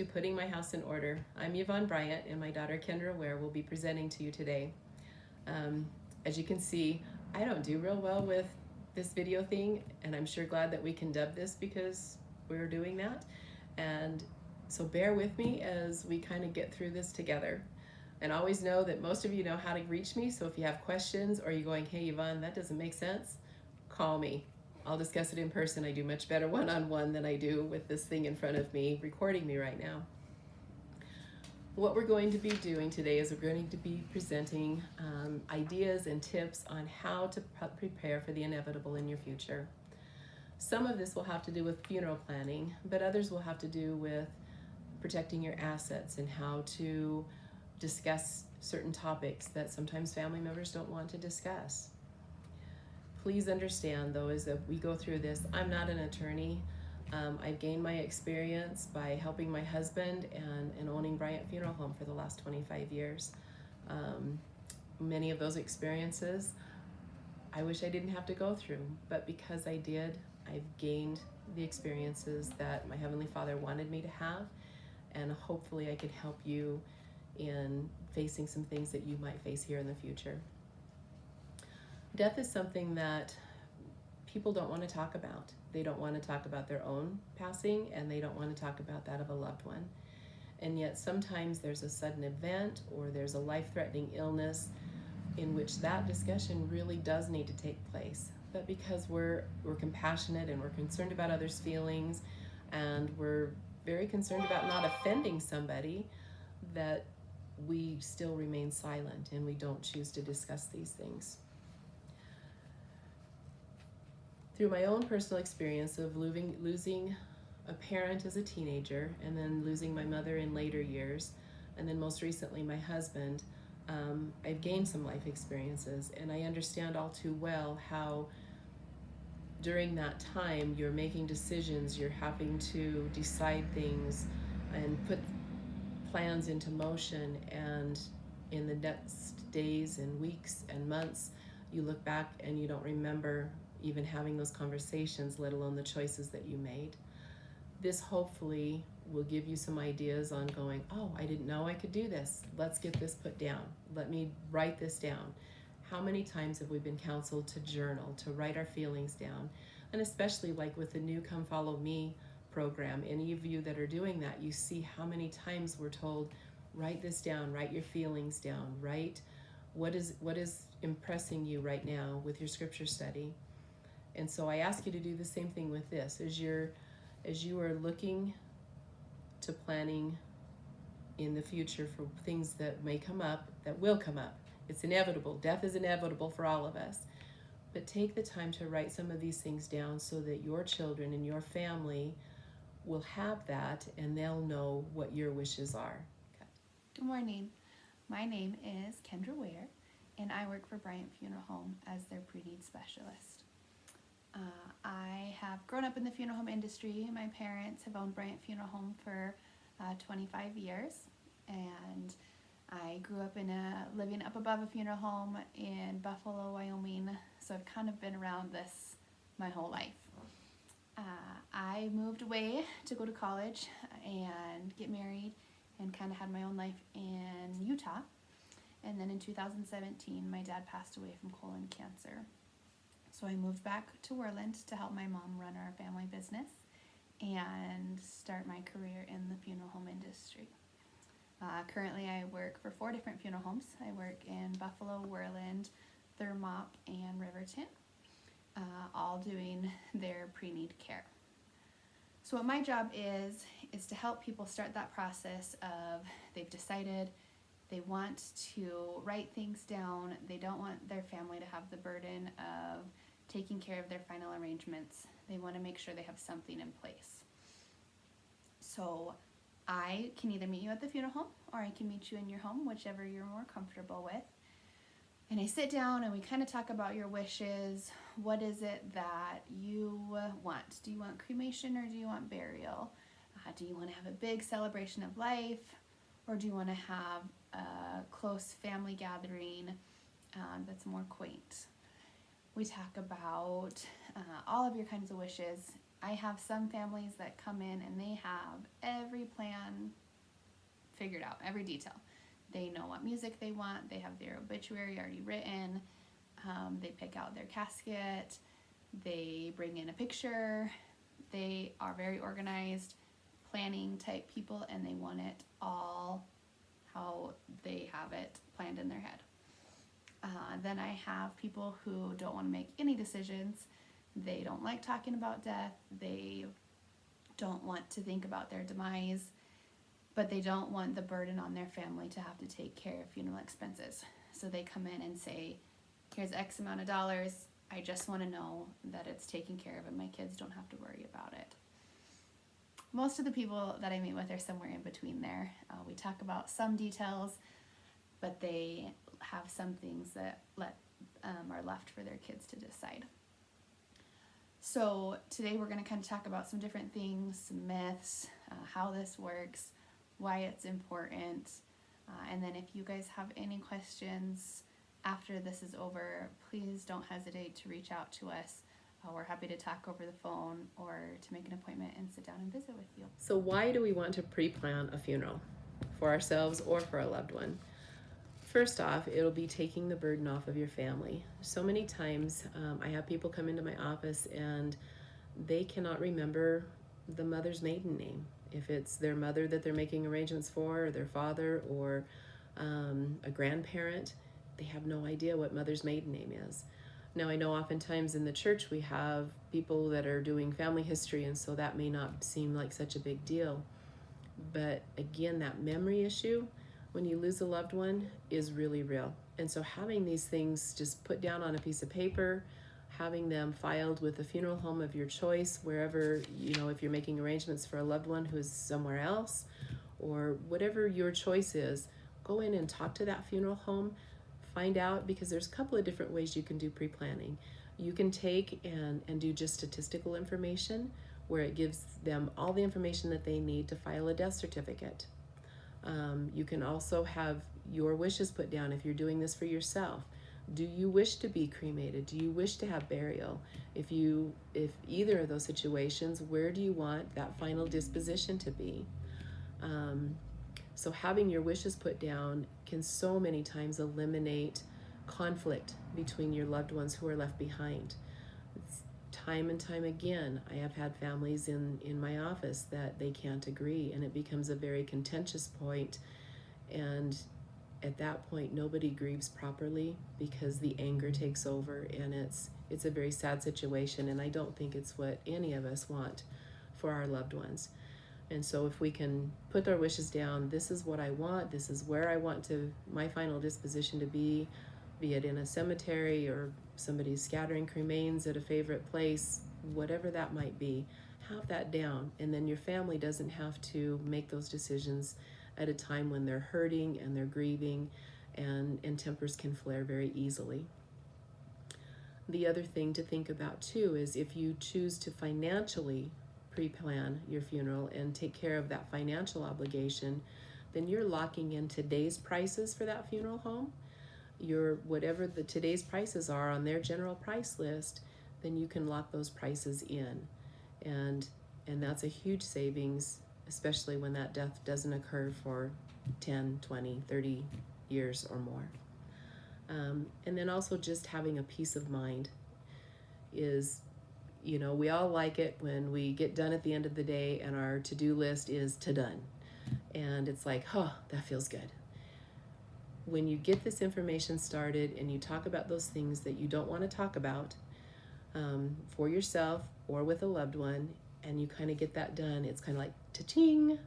to Putting My House in Order. I'm Yvonne Bryant, and my daughter Kendra Ware will be presenting to you today. As you can see, I don't do real well with this video thing, and I'm sure glad that we can dub this because we're doing that. And so bear with me as we kind of get through this together. And always know that most of you know how to reach me, so if you have questions or you're going, hey Yvonne, that doesn't make sense, call me. I'll discuss it in person. I do much better one-on-one than I do with this thing in front of me, recording me right now. What we're going to be doing today is we're going to be presenting ideas and tips on how to prepare for the inevitable in your future. Some of this will have to do with funeral planning, but others will have to do with protecting your assets and how to discuss certain topics that sometimes family members don't want to discuss. Please understand, though, as we go through this, I'm not an attorney. I've gained my experience by helping my husband and owning Bryant Funeral Home for the last 25 years. Many of those experiences I wish I didn't have to go through, but because I did, I've gained the experiences that my Heavenly Father wanted me to have, and hopefully I can help you in facing some things that you might face here in the future. Death is something that people don't want to talk about. They don't want to talk about their own passing, and they don't want to talk about that of a loved one. And yet sometimes there's a sudden event or there's a life-threatening illness in which that discussion really does need to take place. But because we're compassionate and we're concerned about others' feelings, and we're very concerned about not offending somebody, that we still remain silent and we don't choose to discuss these things. Through my own personal experience of losing a parent as a teenager, and then losing my mother in later years, and then most recently my husband, I've gained some life experiences, and I understand all too well how during that time you're making decisions, you're having to decide things and put plans into motion, and in the next days and weeks and months you look back and you don't remember even having those conversations, let alone the choices that you made. This hopefully will give you some ideas on going, oh, I didn't know I could do this. Let's get this put down. Let me write this down. How many times have we been counseled to journal, to write our feelings down? And especially like with the new Come Follow Me program, any of you that are doing that, you see how many times we're told, write this down, write your feelings down, write what is impressing you right now with your scripture study. And so I ask you to do the same thing with this. As you are looking to planning in the future for things that may come up, that will come up. It's inevitable. Death is inevitable for all of us. But take the time to write some of these things down so that your children and your family will have that, and they'll know what your wishes are. Okay. Good morning. My name is Kendra Ware, and I work for Bryant Funeral Home as their pre-need specialist. I have grown up in the funeral home industry. My parents have owned Bryant Funeral Home for 25 years, and I grew up living up above a funeral home in Buffalo, Wyoming, so I've kind of been around this my whole life. I moved away to go to college and get married and kind of had my own life in Utah, and then in 2017 my dad passed away from colon cancer. So I moved back to Worland to help my mom run our family business and start my career in the funeral home industry. Currently I work for 4 different funeral homes. I work in Buffalo, Worland, Thermop, and Riverton, all doing their pre-need care. So what my job is to help people start that process of they've decided they want to write things down. They don't want their family to have the burden of taking care of their final arrangements. They want to make sure they have something in place. So I can either meet you at the funeral home or I can meet you in your home, whichever you're more comfortable with. And I sit down and we kind of talk about your wishes. What is it that you want? Do you want cremation or do you want burial? Do you want to have a big celebration of life, or do you want to have a close family gathering that's more quaint? We talk about all of your kinds of wishes, I have some families that come in and they have every plan figured out, every detail. They know what music they want, they have their obituary already written, they pick out their casket, they bring in a picture, they are very organized, planning type people, and they want it all how they have it planned in their head. Then I have people who don't want to make any decisions. They don't like talking about death. They don't want to think about their demise, but they don't want the burden on their family to have to take care of funeral expenses. So they come in and say, here's X amount of dollars. I just want to know that it's taken care of and my kids don't have to worry about it. Most of the people that I meet with are somewhere in between there. We talk about some details, but they have some things that are left for their kids to decide. So today we're going to kind of talk about some different things, some myths, how this works, why it's important, and then if you guys have any questions after this is over, please don't hesitate to reach out to us. We're happy to talk over the phone or to make an appointment and sit down and visit with you. So why do we want to pre-plan a funeral for ourselves or for a loved one? First off, it'll be taking the burden off of your family. So many times I have people come into my office and they cannot remember the mother's maiden name. If it's their mother that they're making arrangements for, or their father, or a grandparent, they have no idea what mother's maiden name is. Now, I know oftentimes in the church we have people that are doing family history, and so that may not seem like such a big deal. But again, that memory issue, when you lose a loved one, is really real. And so having these things just put down on a piece of paper, having them filed with the funeral home of your choice, wherever, if you're making arrangements for a loved one who is somewhere else, or whatever your choice is, go in and talk to that funeral home, find out, because there's a couple of different ways you can do pre-planning. You can take and do just statistical information, where it gives them all the information that they need to file a death certificate. You can also have your wishes put down if you're doing this for yourself. Do you wish to be cremated? Do you wish to have burial? If either of those situations, where do you want that final disposition to be? So having your wishes put down can so many times eliminate conflict between your loved ones who are left behind. Time and time again, I have had families in my office that they can't agree, and it becomes a very contentious point. And at that point, nobody grieves properly because the anger takes over, and it's a very sad situation. And I don't think it's what any of us want for our loved ones. And so if we can put our wishes down, this is what I want, this is where I want my final disposition to be it in a cemetery or somebody's scattering cremains at a favorite place, whatever that might be, have that down. And then your family doesn't have to make those decisions at a time when they're hurting and they're grieving, and tempers can flare very easily. The other thing to think about too is if you choose to financially pre-plan your funeral and take care of that financial obligation, then you're locking in today's prices for that funeral home. Whatever the today's prices are on their general price list, then you can lock those prices in, and that's a huge savings, especially when that death doesn't occur for 10, 20, 30 years or more. And then also just having a peace of mind is, we all like it when we get done at the end of the day and our to-do list is to done. And it's like, that feels good. When you get this information started and you talk about those things that you don't want to talk about for yourself or with a loved one, and you kind of get that done, it's kind of like, ta-ching,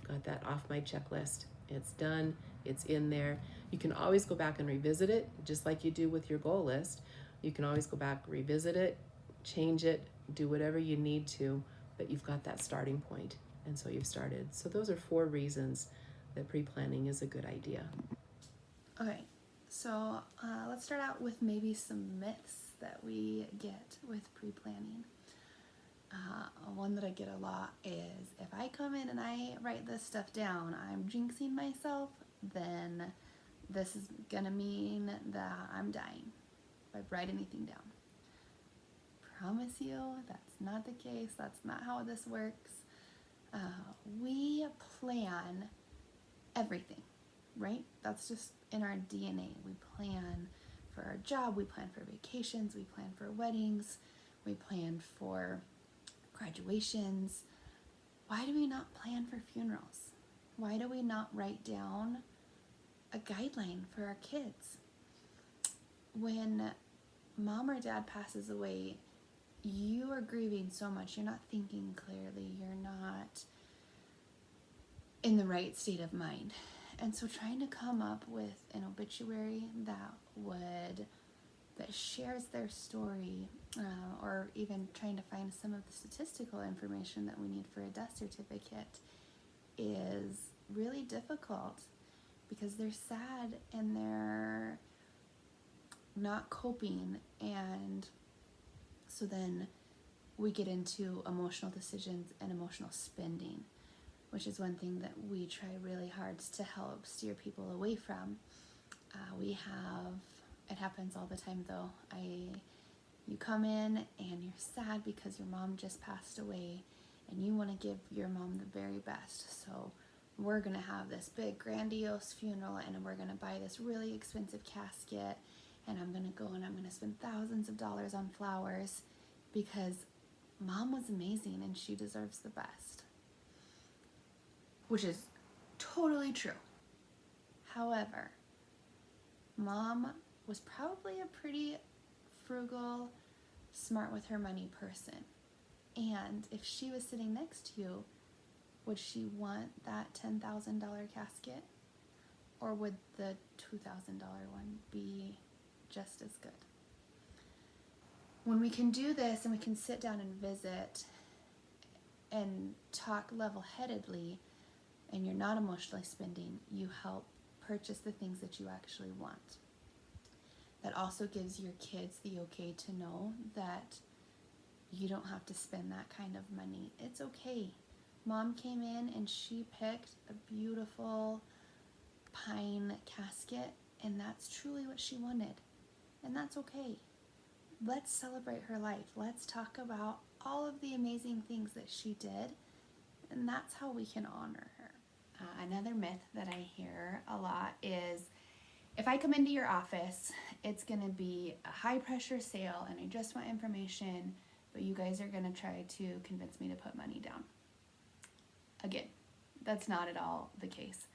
got that off my checklist. It's done, it's in there. You can always go back and revisit it, just like you do with your goal list. You can always go back, revisit it, change it, do whatever you need to, but you've got that starting point, and so you've started. So those are 4 reasons that pre-planning is a good idea. Okay, so let's start out with maybe some myths that we get with pre-planning. One that I get a lot is, if I come in and I write this stuff down, I'm jinxing myself, then this is gonna mean that I'm dying if I write anything down. promise you that's not the case. That's not how this works. We plan everything, right? That's just in our DNA. We plan for our job, we plan for vacations, we plan for weddings, we plan for graduations. Why do we not plan for funerals? Why do we not write down a guideline for our kids? When mom or dad passes away, you are grieving so much. You're not thinking clearly. You're not in the right state of mind. And so trying to come up with an obituary that shares their story, or even trying to find some of the statistical information that we need for a death certificate is really difficult, because they're sad and they're not coping, and so then we get into emotional decisions and emotional spending, which is one thing that we try really hard to help steer people away from. It happens all the time though. You come in and you're sad because your mom just passed away and you want to give your mom the very best. So we're going to have this big grandiose funeral and we're going to buy this really expensive casket, and I'm going to go and I'm going to spend thousands of dollars on flowers because mom was amazing and she deserves the best. Which is totally true. However, mom was probably a pretty frugal, smart with her money person. And if she was sitting next to you, would she want that $10,000 casket? Or would the $2,000 one be just as good? When we can do this and we can sit down and visit and talk level-headedly, and you're not emotionally spending, you help purchase the things that you actually want. That also gives your kids the okay to know that you don't have to spend that kind of money. It's okay. Mom came in and she picked a beautiful pine casket, and that's truly what she wanted. And that's okay. Let's celebrate her life. Let's talk about all of the amazing things that she did, and that's how we can honor her. Another myth that I hear a lot is, if I come into your office, it's going to be a high pressure sale and I just want information, but you guys are going to try to convince me to put money down. Again, that's not at all the case.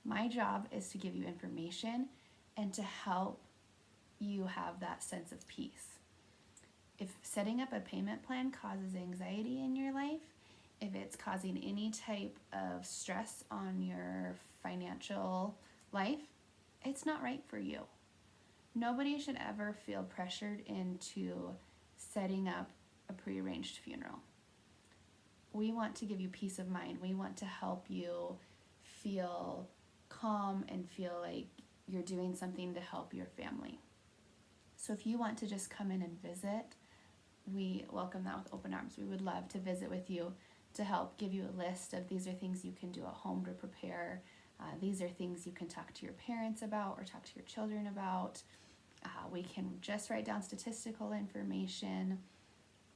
My job is to give you information and to help you have that sense of peace. If setting up a payment plan causes anxiety in your life, if it's causing any type of stress on your financial life, it's not right for you. Nobody should ever feel pressured into setting up a prearranged funeral. We want to give you peace of mind. We want to help you feel calm and feel like you're doing something to help your family. So if you want to just come in and visit, we welcome that with open arms. We would love to visit with you to help give you a list of these are things you can do at home to prepare. These are things you can talk to your parents about or talk to your children about. We can just write down statistical information.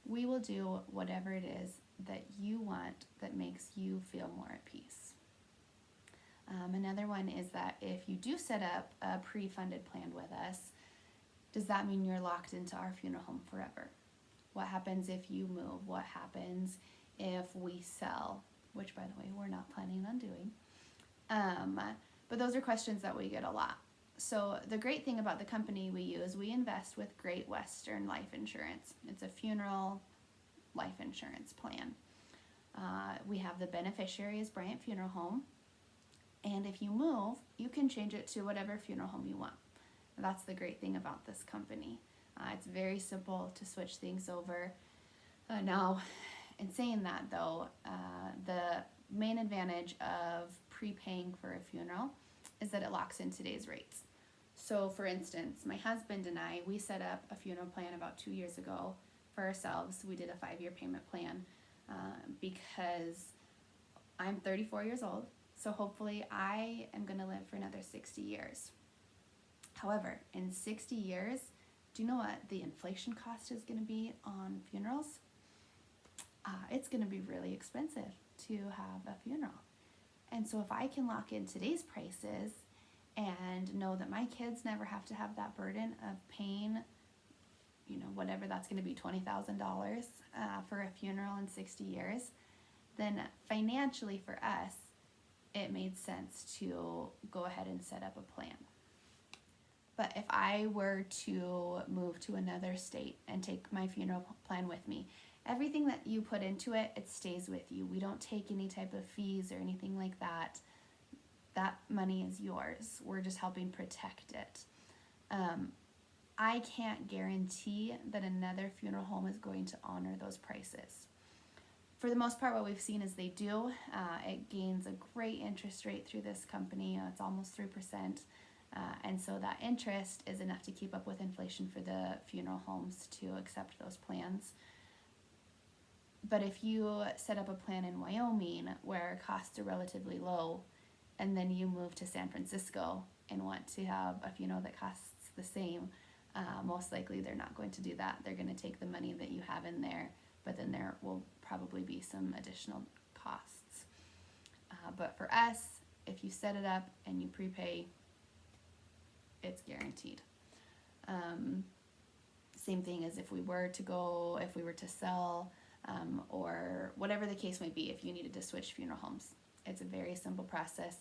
We will do whatever it is that you want that makes you feel more at peace. Another one is that if you do set up a pre-funded plan with us, does that mean you're locked into our funeral home forever? What happens if you move? What happens if we sell? Which, by the way, we're not planning on doing. But those are questions that we get a lot. So the great thing about the company we use, we invest with Great Western Life Insurance. It's a funeral life insurance plan. We have the beneficiary as Bryant Funeral Home. And if you move, you can change it to whatever funeral home you want. That's the great thing about this company. It's very simple to switch things over. Now, in saying that though, the main advantage of prepaying for a funeral is that it locks in today's rates. So for instance, my husband and I, we set up a funeral plan about 2 years ago for ourselves. We did a 5-year payment plan because I'm 34 years old. So hopefully I am going to live for another 60 years. However, in 60 years, do you know what the inflation cost is going to be on funerals? It's going to be really expensive to have a funeral. And so if I can lock in today's prices and know that my kids never have to have that burden of paying, whatever that's going to be, $20,000 for a funeral in 60 years, then financially for us, it made sense to go ahead and set up a plan. But if I were to move to another state and take my funeral plan with me, everything that you put into it, it stays with you. We don't take any type of fees or anything like that. That money is yours. We're just helping protect it. I can't guarantee that another funeral home is going to honor those prices. For the most part, what we've seen is they do. It gains a great interest rate through this company. It's almost 3%. And so that interest is enough to keep up with inflation for the funeral homes to accept those plans. But if you set up a plan in Wyoming where costs are relatively low, and then you move to San Francisco and want to have a funeral that costs the same, most likely they're not going to do that. They're going to take the money that you have in there, but then there will probably be some additional costs. But for us, if you set it up and you prepay, it's guaranteed. Same thing as if we were to sell, or whatever the case may be, if you needed to switch funeral homes. It's a very simple process.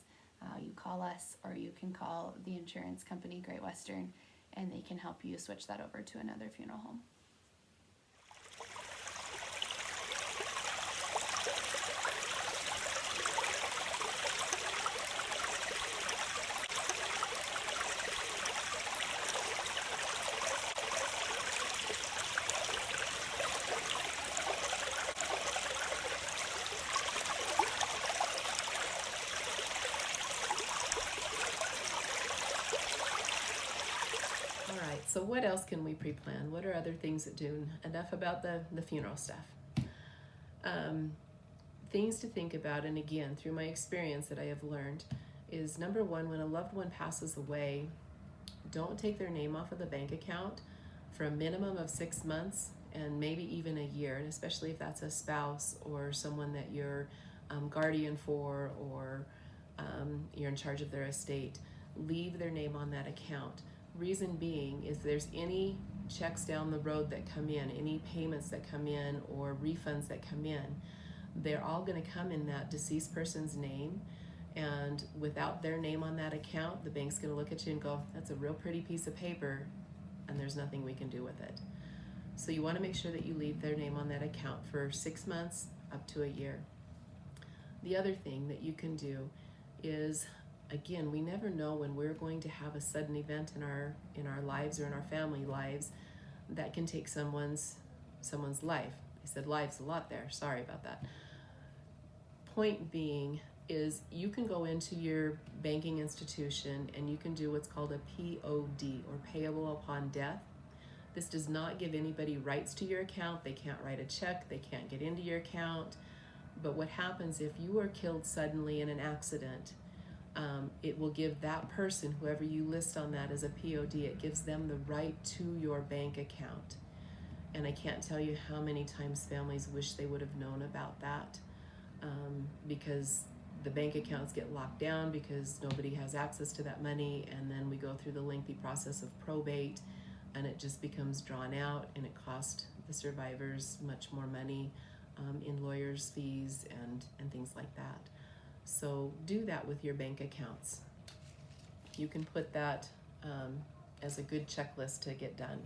You call us, or you can call the insurance company, Great Western, and they can help you switch that over to another funeral home. So what else can we pre-plan? What are other things that do? Enough about the funeral stuff. Things to think about, and again, through my experience that I have learned, is number one, when a loved one passes away, don't take their name off of the bank account for a minimum of 6 months and maybe even a year, and especially if that's a spouse or someone that you're guardian for, or you're in charge of their estate. Leave their name on that account. Reason being is there's any checks down the road that come in, any payments that come in or refunds that come in, they're all going to come in that deceased person's name. And without their name on that account, the bank's going to look at you and go, that's a real pretty piece of paper, and there's nothing we can do with it. So you want to make sure that you leave their name on that account for 6 months up to a year. The other thing that you can do is, again, we never know when we're going to have a sudden event in our lives or in our family lives that can take someone's life. I said lives a lot there. Sorry about that. Point being is you can go into your banking institution and you can do what's called a POD, or payable upon death. This does not give anybody rights to your account. They can't write a check. They can't get into your account. But what happens if you are killed suddenly in an accident, it will give that person, whoever you list on that as a POD, it gives them the right to your bank account. And I can't tell you how many times families wish they would have known about that, because the bank accounts get locked down because nobody has access to that money, and then we go through the lengthy process of probate, and it just becomes drawn out, and it costs the survivors much more money in lawyers' fees and things like that. So do that with your bank accounts. You can put that as a good checklist to get done.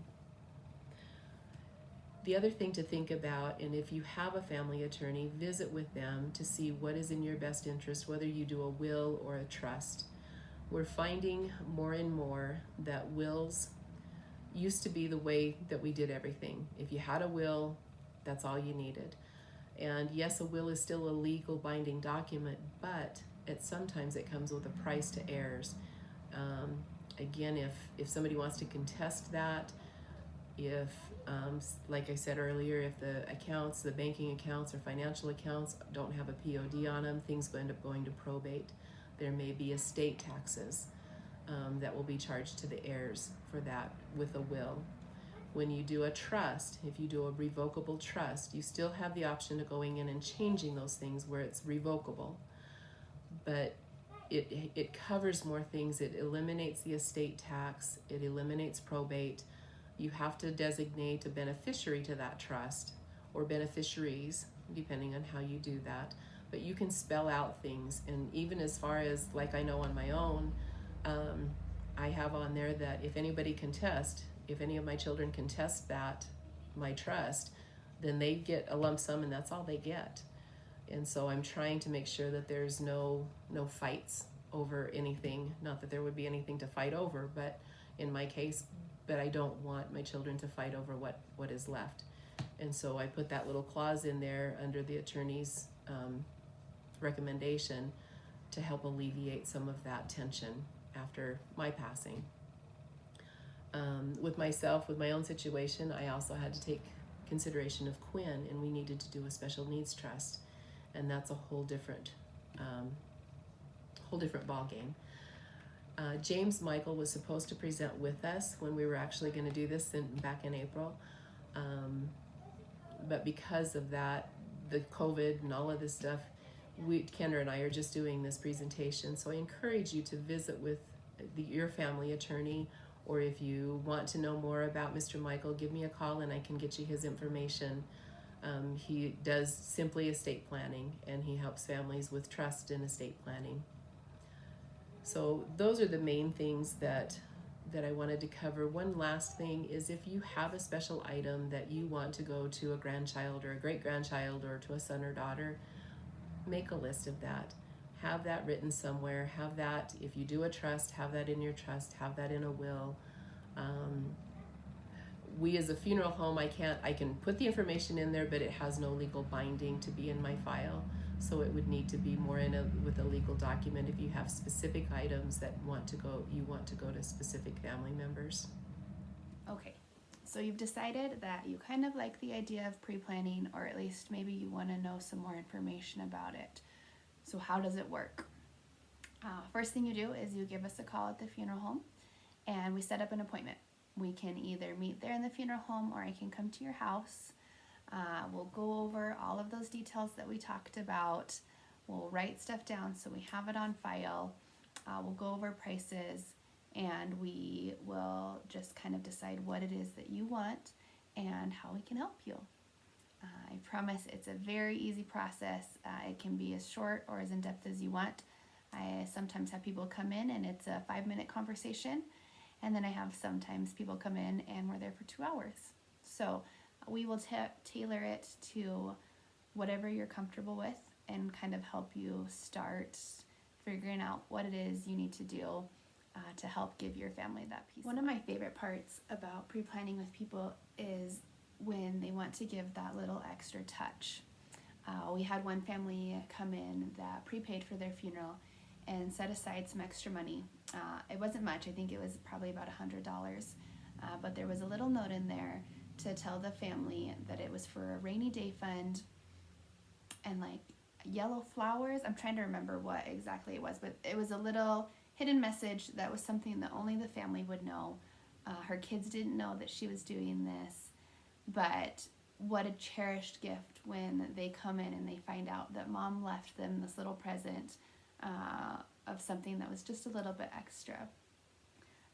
The other thing to think about, and if you have a family attorney, visit with them to see what is in your best interest, whether you do a will or a trust. We're finding more and more that wills used to be the way that we did everything. If you had a will, that's all you needed. And yes, a will is still a legal binding document, but sometimes it comes with a price to heirs. Again, if somebody wants to contest that, if, like I said earlier, if the banking accounts or financial accounts don't have a POD on them, things will end up going to probate. There may be estate taxes that will be charged to the heirs for that with a will. When you do a trust, if you do a revocable trust, you still have the option of going in and changing those things where it's revocable. But it covers more things. It eliminates the estate tax. It eliminates probate. You have to designate a beneficiary to that trust, or beneficiaries, depending on how you do that. But you can spell out things, and even as far as, like, I know on my own, I have on there that if anybody can test, if any of my children can test that, my trust, then they get a lump sum and that's all they get. And so I'm trying to make sure that there's no fights over anything. Not that there would be anything to fight over, but in my case, but I don't want my children to fight over what is left. And so I put that little clause in there under the attorney's recommendation to help alleviate some of that tension after my passing. With myself, with my own situation, I also had to take consideration of Quinn, and we needed to do a special needs trust, and that's a whole different ball game. James Michael was supposed to present with us when we were actually going to do this back in April, but because of that, the COVID and all of this stuff, Kendra and I are just doing this presentation. So I encourage you to visit with your family attorney, or if you want to know more about Mr. Michael, give me a call and I can get you his information. He does simply estate planning, and he helps families with trust and estate planning. So those are the main things that I wanted to cover. One last thing is, if you have a special item that you want to go to a grandchild or a great-grandchild or to a son or daughter, make a list of that. Have that written somewhere. Have that, if you do a trust, have that in your trust. Have that in a will. We as a funeral home, I can put the information in there, but it has no legal binding to be in my file. So it would need to be more with a legal document if you have specific items that you want to go to specific family members. Okay, so you've decided that you kind of like the idea of pre-planning, or at least maybe you want to know some more information about it. So how does it work? First thing you do is you give us a call at the funeral home, and we set up an appointment. We can either meet there in the funeral home, or I can come to your house. We'll go over all of those details that we talked about. We'll write stuff down so we have it on file. We'll go over prices, and we will just kind of decide what it is that you want and how we can help you. I promise it's a very easy process. It can be as short or as in-depth as you want. I sometimes have people come in and it's a 5-minute conversation, and then I have sometimes people come in and we're there for 2 hours. So we will tailor it to whatever you're comfortable with and kind of help you start figuring out what it is you need to do to help give your family that peace. One of my favorite parts about pre-planning with people is when they want to give that little extra touch. We had one family come in that prepaid for their funeral and set aside some extra money. It wasn't much. I think it was probably about $100, but there was a little note in there to tell the family that it was for a rainy day fund, and like yellow flowers. I'm trying to remember what exactly it was, but it was a little hidden message that was something that only the family would know. Her kids didn't know that she was doing this, but what a cherished gift when they come in and they find out that mom left them this little present of something that was just a little bit extra.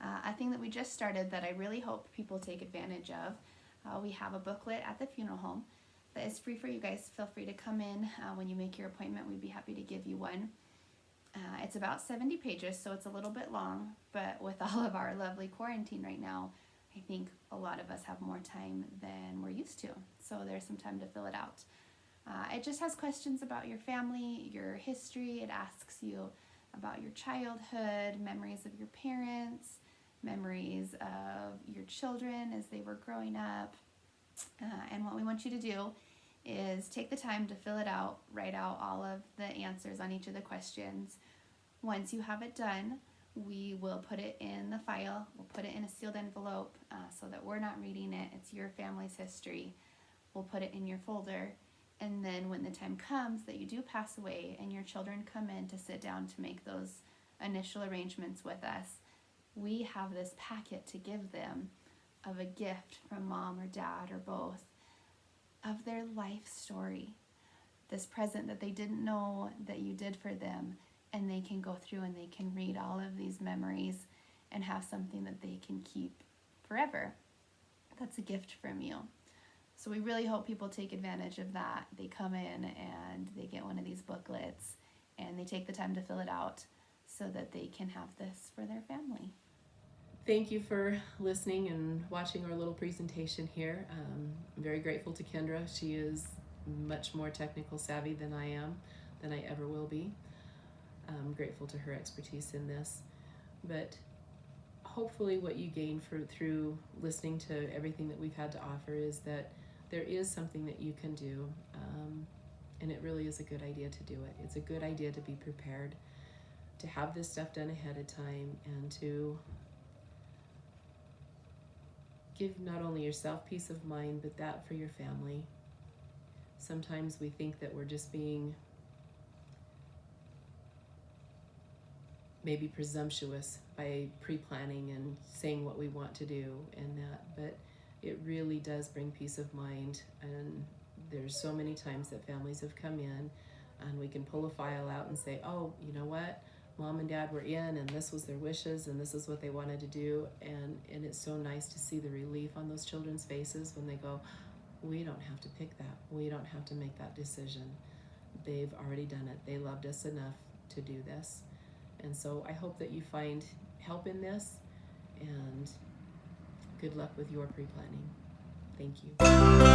A thing that we just started that I really hope people take advantage of, we have a booklet at the funeral home that is free for you guys. Feel free to come in when you make your appointment. We'd be happy to give you one. It's about 70 pages, so it's a little bit long, but with all of our lovely quarantine right now, I think a lot of us have more time than we're used to, so there's some time to fill it out. It just has questions about your family, your history. It asks you about your childhood, memories of your parents, memories of your children as they were growing up. And what we want you to do is take the time to fill it out, write out all of the answers on each of the questions. Once you have it done, we will put it in the file. We'll put it in a sealed envelope so that we're not reading it. It's your family's history. We'll put it in your folder. And then when the time comes that you do pass away and your children come in to sit down to make those initial arrangements with us, we have this packet to give them of a gift from mom or dad or both of their life story, this present that they didn't know that you did for them, and they can go through and they can read all of these memories and have something that they can keep forever. That's a gift from you. So we really hope people take advantage of that. They come in and they get one of these booklets and they take the time to fill it out so that they can have this for their family. Thank you for listening and watching our little presentation here. I'm very grateful to Kendra. She is much more technical savvy than I am, than I ever will be. I'm grateful to her expertise in this. But hopefully what you gain through listening to everything that we've had to offer is that there is something that you can do, and it really is a good idea to do it. It's a good idea to be prepared, to have this stuff done ahead of time, and to give not only yourself peace of mind, but that for your family. Sometimes we think that we're just being maybe presumptuous by pre-planning and saying what we want to do and that, but it really does bring peace of mind. And there's so many times that families have come in and we can pull a file out and say, oh, you know what, mom and dad were in and this was their wishes and this is what they wanted to do, and it's so nice to see the relief on those children's faces when they go, we don't have to pick that, we don't have to make that decision, they've already done it, they loved us enough to do this. And so I hope that you find help in this, and good luck with your pre-planning. Thank you.